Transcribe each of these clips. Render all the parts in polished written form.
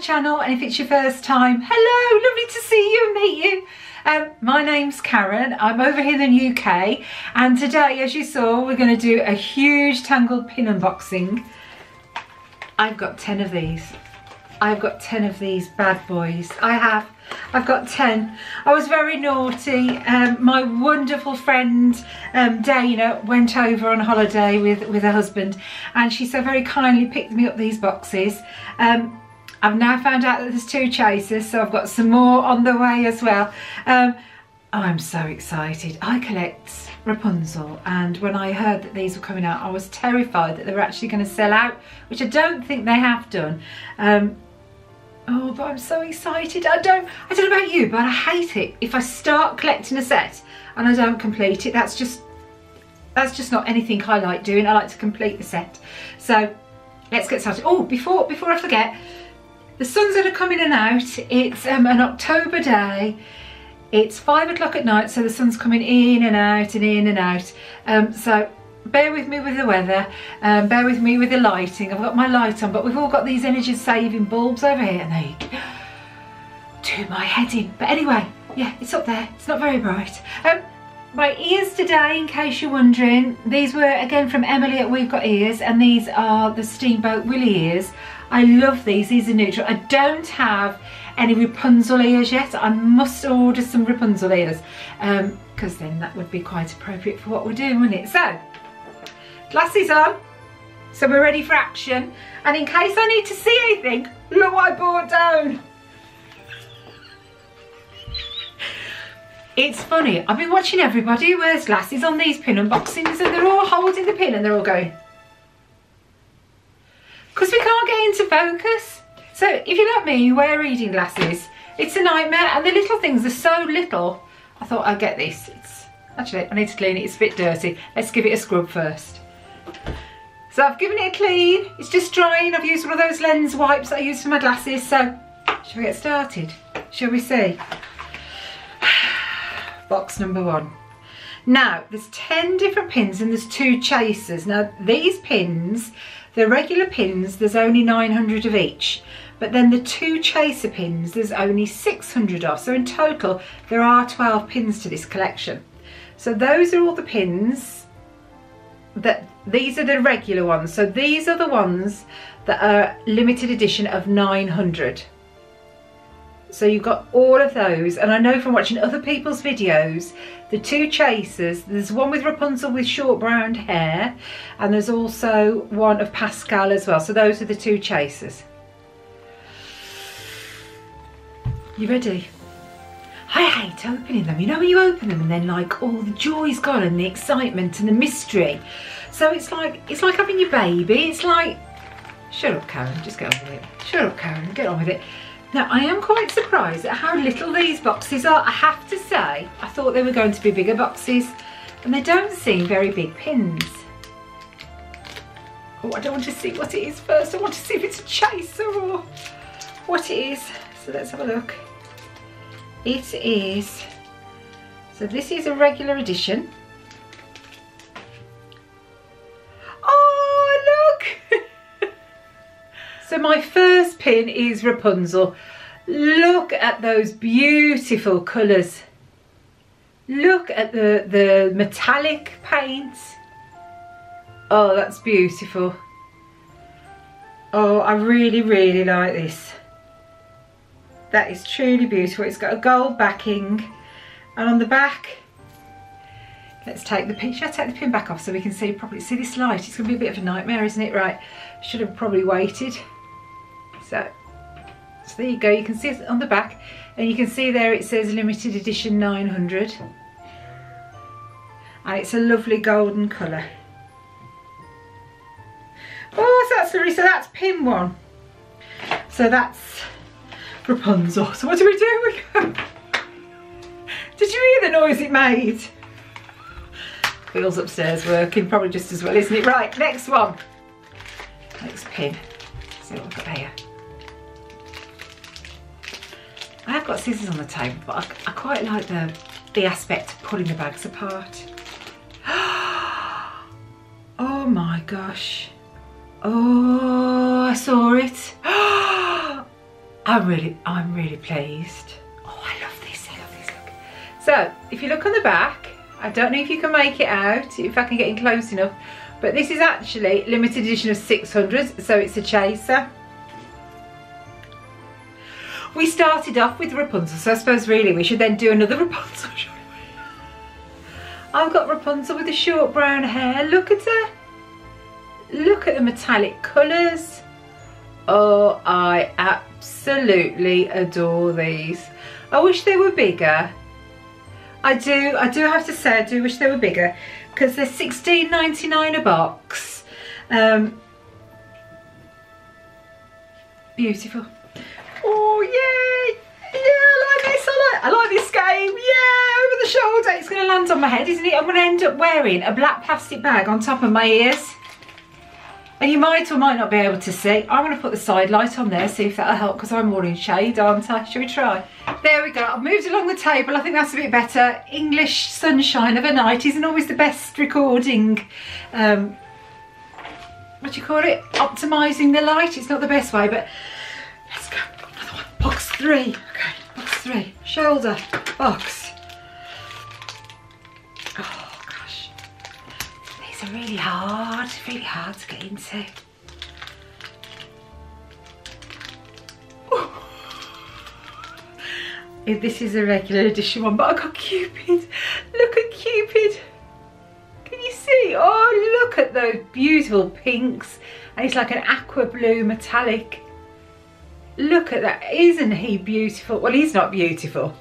channel, and if it's your first time, hello, lovely to see you and meet you. My name's Karen, I'm over here in the UK, and today, as you saw, we're going to do a huge Tangled pin unboxing. I've got 10 of these. I've got 10 of these bad boys. I've got 10. I was very naughty. My wonderful friend Dana went over on holiday with her husband, and she so very kindly picked me up these boxes. I've now found out that there's 2 chasers, so I've got some more on the way as well. I'm so excited. I collect Rapunzel, and when I heard that these were coming out, I was terrified that they were actually going to sell out, which I don't think they have done. Oh, but I'm so excited. I don't know about you, but I hate it if I start collecting a set and I don't complete it. That's just not anything I like doing. I like to complete the set. So let's get started. Oh, before I forget, the sun's going to come in and out. It's an October day. It's 5 o'clock at night, so the sun's coming in and out and in and out. So bear with me with the weather, bear with me with the lighting. I've got my light on, but we've all got these energy saving bulbs over here, and they do my head in. But anyway, yeah, it's up there. It's not very bright. My ears today, in case you're wondering, these were again from Emily at We've Got Ears, and these are the Steamboat Willie ears. I love these. These are neutral. I don't have any Rapunzel ears yet. I must order some Rapunzel ears, because then that would be quite appropriate for what we're doing, wouldn't it? So, glasses on, so we're ready for action. And in case I need to see anything, look what I brought down. It's funny, I've been watching everybody who wears glasses on these pin unboxings, and they're all holding the pin and they're all going, because we can't get into focus. So if you're like me, you wear reading glasses, it's a nightmare, and the little things are so little. I thought I'd get this. Actually, I need to clean it, it's a bit dirty. Let's give it a scrub first. So I've given it a clean, it's just drying. I've used one of those lens wipes that I use for my glasses. So, shall we get started? Shall we see? Box number 1. Now, there's 10 different pins and there's 2 chasers. Now, these pins, the regular pins, there's only 900 of each. But then the 2 chaser pins, there's only 600 of. So in total, there are 12 pins to this collection. So those are all the pins. These are the regular ones. So these are the ones that are limited edition of 900. So you've got all of those, and I know from watching other people's videos, the 2 chasers, there's one with Rapunzel with short brown hair, and there's also one of Pascal as well. So those are the 2 chasers. You ready? I hate opening them. You know when you open them and then like all the joy's gone and the excitement and the mystery. So it's like having your baby. It's like, shut up Karen, just get on with it. Shut up Karen, get on with it. Now I am quite surprised at how little these boxes are. I have to say, I thought they were going to be bigger boxes, and they don't seem very big pins. Oh, I don't want to see what it is first. I want to see if it's a chaser or what it is. So let's have a look. It is, so this is a regular edition. Oh, look! So my first pin is Rapunzel. Look at those beautiful colours. Look at the metallic paint. Oh, that's beautiful. Oh, I really, really like this. That is truly beautiful. It's got a gold backing, and on the back, let's take the pin. Should I take the pin back off so we can see properly? See this light? It's going to be a bit of a nightmare, isn't it? Right, should have probably waited. So there you go. You can see it on the back, and you can see there it says limited edition 900, and it's a lovely golden colour. Oh, so that's lovely. So that's pin 1. So that's Rapunzel. So what do we do? Did you hear the noise it made? Wheels upstairs working probably just as well, isn't it? Right, next one. Next pin. Let's see what we've got here. I have got scissors on the table, but I quite like the aspect of pulling the bags apart. Oh my gosh. Oh, I saw it. I'm really pleased. Oh, I love this, look. So, if you look on the back, I don't know if you can make it out, if I can get in close enough, but this is actually limited edition of 600, so it's a chaser. We started off with Rapunzel, so I suppose really we should then do another Rapunzel, shouldn't we? I've got Rapunzel with the short brown hair, look at her. Look at the metallic colours. Oh, I absolutely adore these. I wish they were bigger. I do have to say, I do wish they were bigger, because they're $16.99 a box. Beautiful. Oh yay! Yeah, I like this. I like this game. Yeah, over the shoulder. It's going to land on my head, isn't it? I'm going to end up wearing a black plastic bag on top of my ears. And you might or might not be able to see. I'm going to put the side light on there, see if that'll help, because I'm all in shade, aren't I? Shall we try? There we go. I've moved along the table. I think that's a bit better. English sunshine of a night isn't always the best recording. What do you call it? Optimising the light. It's not the best way, but let's go. Another one. Box 3. Okay, box 3. Shoulder box. Oh gosh. These are really hard to get into. This is a regular edition one, but I got Cupid. Look at Cupid. Can you see? Oh, look at those beautiful pinks. And it's like an aqua blue metallic. Look at that. Isn't he beautiful? Well, he's not beautiful.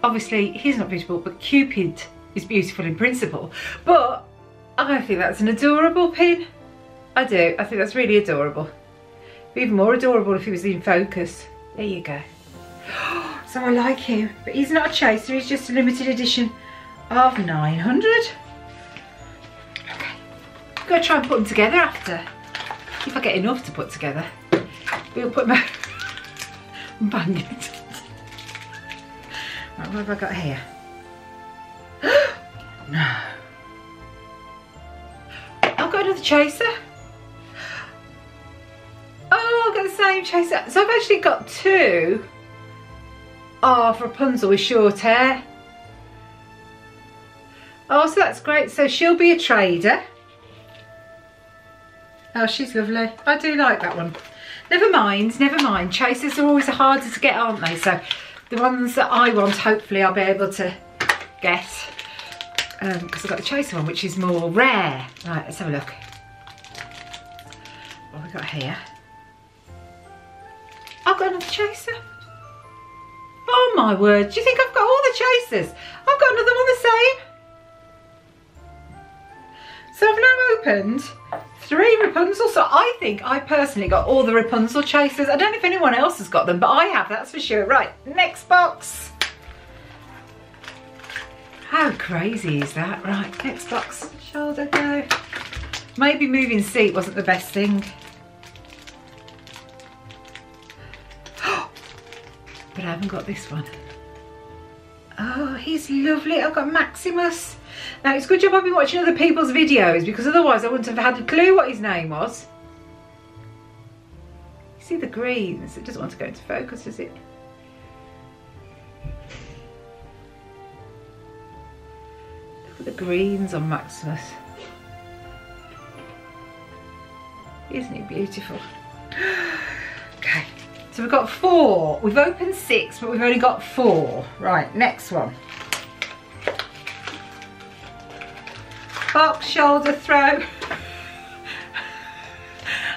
Obviously, he's not beautiful, but Cupid is beautiful in principle. But I think that's an adorable pin. I do. I think that's really adorable. Even more adorable if he was in focus. There you go. So I like him, but he's not a chaser, he's just a limited edition of 900. Okay, I'm going to try and put them together after. If I get enough to put together, we'll put them out. I'm banging it. Right, what have I got here? No. I've got another chaser. Oh, I've got the same chaser. So I've actually got two of Rapunzel with short hair. Oh, so that's great. So she'll be a trader. Oh, she's lovely. I do like that one. Never mind, never mind. Chasers are always harder to get, aren't they? So the ones that I want, hopefully I'll be able to get. Because I've got the chaser one, which is more rare. Right, let's have a look. What have we got here? I've got another chaser. Oh my word, do you think I've got all the chasers? I've got another one the same. So I've now opened 3 Rapunzel. So I think I personally got all the Rapunzel chasers. I don't know if anyone else has got them, but I have, that's for sure. Right, next box. How crazy is that? Right, next box. Shoulder go. Maybe moving seat wasn't the best thing. But I haven't got this one. Oh, he's lovely. I've got Maximus. Now, it's a good job I've been watching other people's videos, because otherwise I wouldn't have had a clue what his name was. You see the greens? It doesn't want to go into focus, does it? Look at the greens on Maximus. Isn't he beautiful? Okay. So we've got 4. We've opened 6, but we've only got 4. Right, next one. Box, shoulder, throw.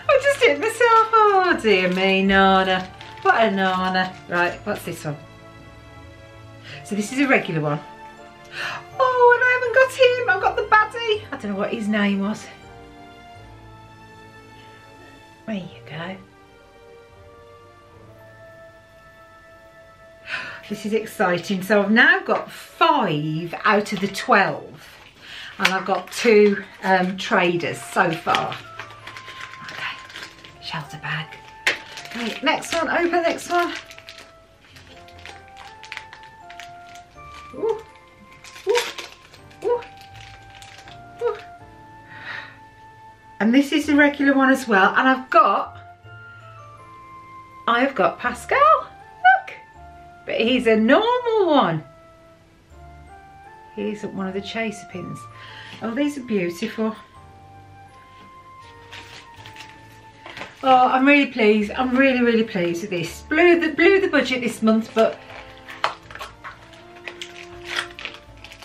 I just hit myself. Oh dear me, Nana. What a Nana. Right, what's this one? So this is a regular one. Oh, and I haven't got him. I've got the baddie. I don't know what his name was. There you go. This is exciting. So I've now got 5 out of the 12. And I've got 2 traders so far. Okay, shelter bag. Right, next one, open next one. Ooh. Ooh. Ooh. Ooh. And this is a regular one as well. And I got Pascal, look, but he's a normal one. He isn't one of the chaser pins. Oh, these are beautiful. Oh, I'm really pleased. I'm really pleased with this. Blew the budget this month, but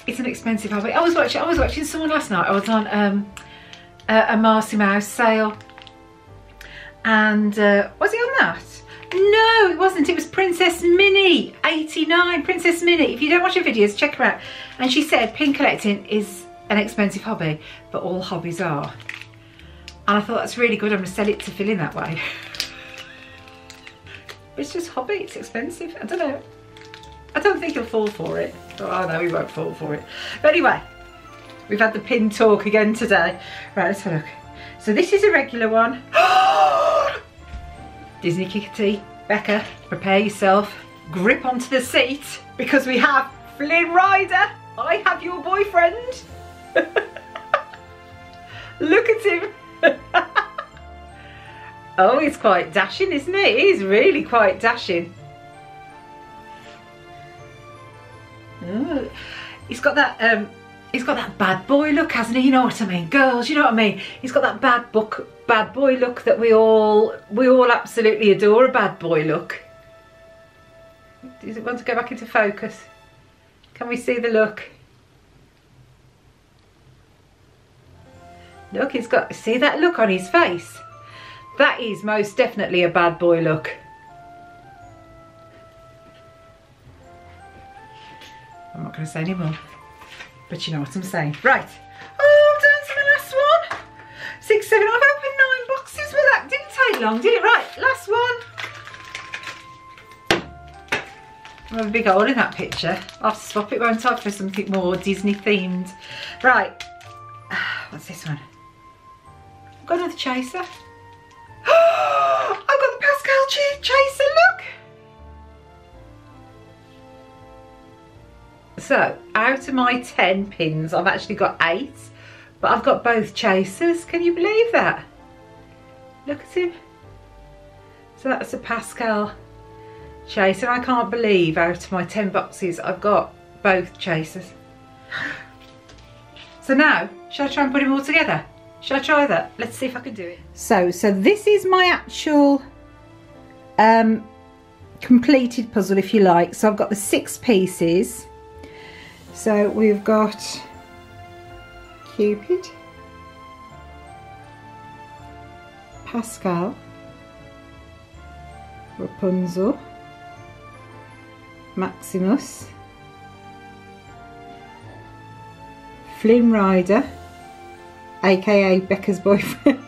it's an expensive hobby. I was watching someone last night. I was on a Mouse sale, and was he on that? No, it wasn't. It was PrincessMinnie 89. PrincessMinnie. If you don't watch her videos, check her out. And she said pin collecting is an expensive hobby, but all hobbies are. And I thought that's really good. I'm going to sell it to Phil in that way. It's just hobby. It's expensive. I don't know. I don't think he'll fall for it. Oh no, he won't fall for it. But anyway, we've had the pin talk again today. Right, let's have a look. So this is a regular one. Disney Kittee, Becka, prepare yourself. Grip onto the seat because we have Flynn Rider. I have your boyfriend. Look at him. Oh, he's quite dashing, isn't he? He's really quite dashing. Oh, he's got that bad boy look, hasn't he? You know what I mean, girls, you know what I mean? He's got that bad boy look that we all absolutely adore, a bad boy look. Does it want to go back into focus? Can we see the look? Look, he's got, see that look on his face? That is most definitely a bad boy look. I'm not going to say any more, but you know what I'm saying. Right. Oh, down to the last one. 6, 7, I've opened 9 boxes with that. Didn't take long, did it? Right, last one. I have a big hole in that picture. I'll have to swap it, won't I, for something more Disney themed. Right. What's this one? I've got another chaser. I've got the Pascal chaser, look. So, out of my 10 pins, I've actually got 8, but I've got both chasers. Can you believe that? Look at him. So that's a Pascal chaser. I can't believe out of my 10 boxes, I've got both chasers. So now, shall I try and put them all together? Shall I try that? Let's see if I can do it. So this is my actual completed puzzle, if you like. So I've got the 6 pieces. So we've got Cupid, Pascal, Rapunzel, Maximus, Flynn Rider, aka Becca's boyfriend.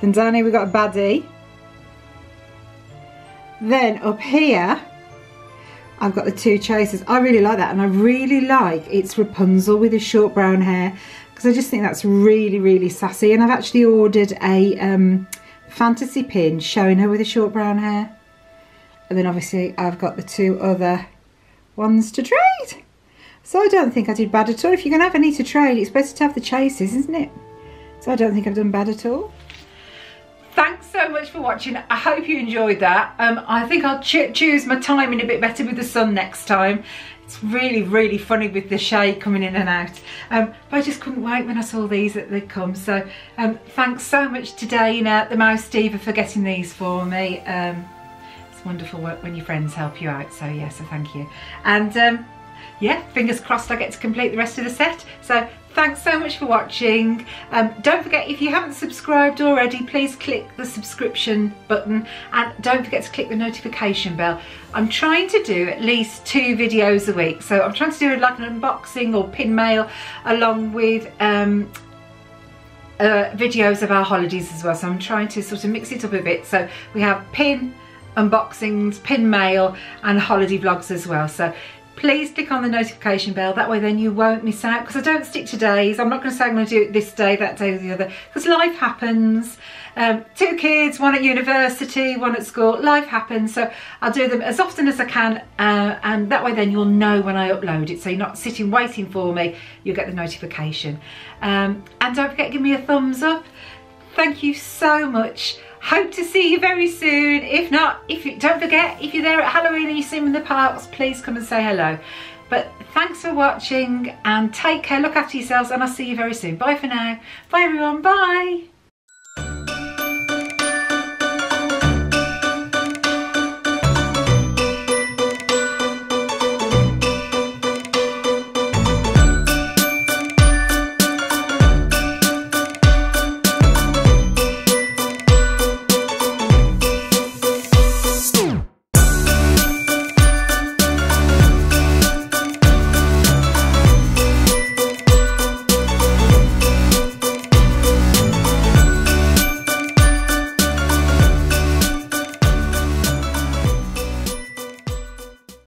And down here we've got a baddie. Then up here I've got the 2 chasers. I really like that, and I really like it's Rapunzel with the short brown hair, because I just think that's really sassy. And I've actually ordered a fantasy pin showing her with the short brown hair. And then obviously I've got the 2 other ones to trade. So I don't think I did bad at all. If you're going to have any to trade, it's better to have the chasers, isn't it? So I don't think I've done bad at all. Thanks so much for watching. I hope you enjoyed that. I think I'll choose my timing a bit better with the sun next time. It's really funny with the shade coming in and out. But I just couldn't wait when I saw these that they'd come. So thanks so much to Dana, the Mouse Diva, for getting these for me. It's wonderful when your friends help you out. So yeah, so thank you. And yeah, fingers crossed I get to complete the rest of the set. So thanks so much for watching. Don't forget, if you haven't subscribed already, please click the subscription button, and don't forget to click the notification bell. I'm trying to do at least 2 videos a week, so I'm trying to do like an unboxing or pin mail along with videos of our holidays as well. So I'm trying to sort of mix it up a bit. So we have pin unboxings, pin mail, and holiday vlogs as well. So please click on the notification bell, that way then you won't miss out, because I don't stick to days. I'm not going to say I'm going to do it this day, that day or the other, because life happens. 2 kids, one at university, one at school, life happens. So I'll do them as often as I can, and that way then you'll know when I upload it, so you're not sitting waiting for me, you'll get the notification. And don't forget to give me a thumbs up. Thank you so much. Hope to see you very soon. If not, don't forget, if you're there at Halloween and you see them in the parks, please come and say hello. But thanks for watching and take care, look after yourselves, and I'll see you very soon. Bye for now. Bye everyone, bye.